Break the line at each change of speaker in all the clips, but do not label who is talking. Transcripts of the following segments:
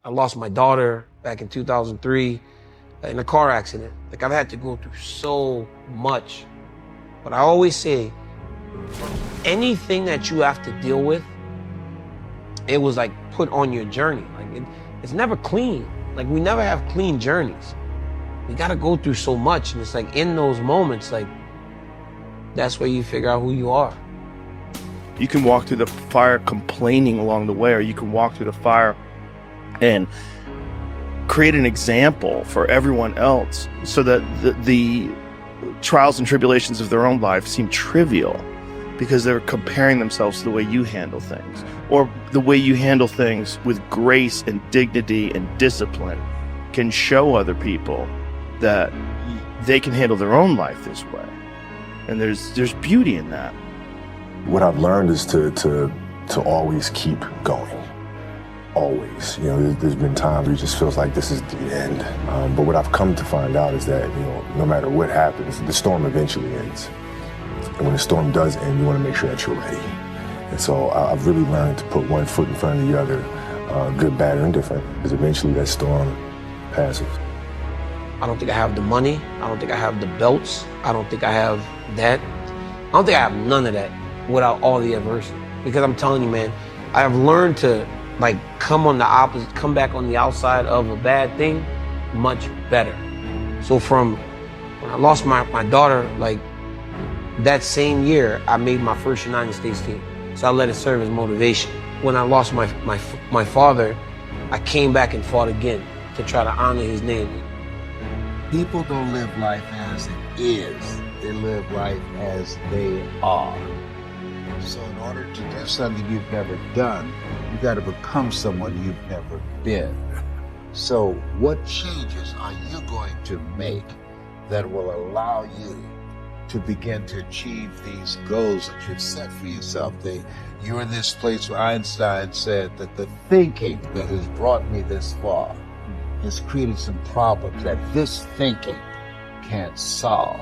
I lost my daughter back in 2003 in a car accident. Like, I've had to go through so much. But I always say, anything that you have to deal with, it was like put on your journey. Like, it's never clean. Like, we never have clean journeys. We gotta go through so much, and it's like in those moments, like, that's where you figure out who you are.
You can walk through the fire complaining along the way, or you can walk through the fire and create an example for everyone else so that the trials and tribulations of their own life seem trivial because they're comparing themselves to the way you handle things, or the way you handle things with grace and dignity and discipline can show other people that they can handle their own life this way. And there's beauty in that.
What I've learned is to always keep going. Always. You know, there's been times where it just feels like this is the end. But what I've come to find out is that, you know, no matter what happens, the storm eventually ends. And when the storm does end, you want to make sure that you're ready. And so I've really learned to put one foot in front of the other, good, bad, or indifferent, because eventually that storm passes.
I don't think I have the money. I don't think I have the belts. I don't think I have that. I don't think I have none of that without all the adversity. Because I'm telling you, man, I have learned to like come back on the outside of a bad thing much better. So from when I lost my daughter, like that same year, I made my first United States team. So I let it serve as motivation. When I lost my father, I came back and fought again to try to honor his name.
People don't live life as it is. They live life as they are. So in order to do something you've never done, you got to become someone you've never been. So what changes are you going to make that will allow you to begin to achieve these goals that you've set for yourself? You're in this place where Einstein said that the thinking that has brought me this far has created some problems that this thinking can't solve.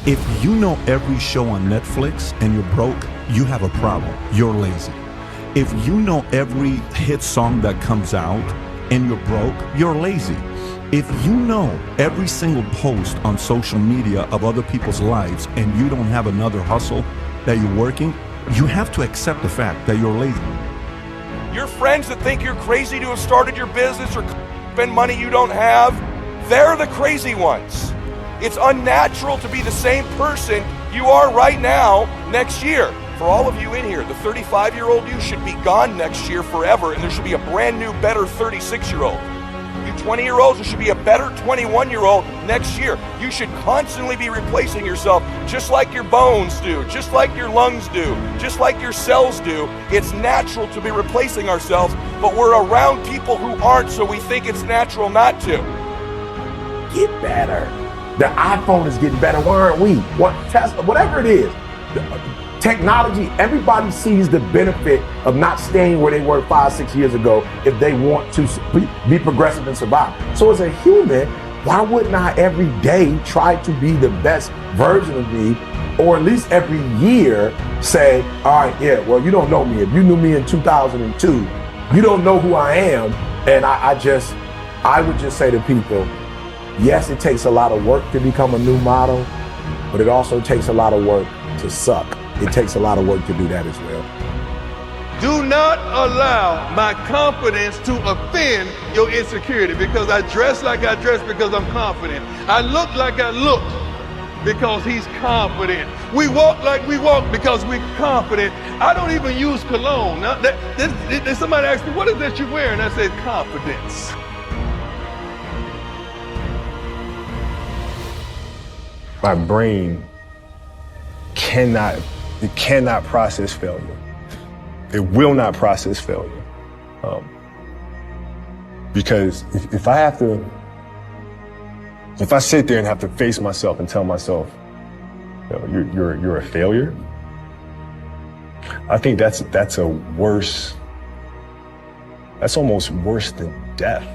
If you know every show on Netflix and you're broke, you have a problem. You're lazy. If you know every hit song that comes out and you're broke, you're lazy. If you know every single post on social media of other people's lives and you don't have another hustle that you're working, you have to accept the fact that you're lazy.
Your friends that think you're crazy to have started your business or spend money you don't have, they're the crazy ones. It's unnatural to be the same person you are right now next year. For all of you in here, the 35-year-old you should be gone next year forever, and there should be a brand new, better 36-year-old. You 20-year-olds, there should be a better 21-year-old next year. You should constantly be replacing yourself, just like your bones do, just like your lungs do, just like your cells do. It's natural to be replacing ourselves, but we're around people who aren't, so we think it's natural not to.
Get better. The iPhone is getting better. Why aren't we? Tesla, whatever it is. Technology, everybody sees the benefit of not staying where they were 5-6 years ago if they want to be progressive and survive. So as a human, why wouldn't I every day try to be the best version of me, or at least every year say, all right, yeah, well, you don't know me. If you knew me in 2002, you don't know who I am. And I would just say to people, yes, it takes a lot of work to become a new model, but it also takes a lot of work to suck. It takes a lot of work to do that as well.
Do not allow my confidence to offend your insecurity, because I dress like I dress because I'm confident. I look like I look because he's confident. We walk like we walk because we're confident. I don't even use cologne. Now, somebody asked me, what is that you're wearing? I said, confidence.
My brain cannot process failure. It will not process failure. Because if I sit there and have to face myself and tell myself, you're a failure, I think that's almost worse than death.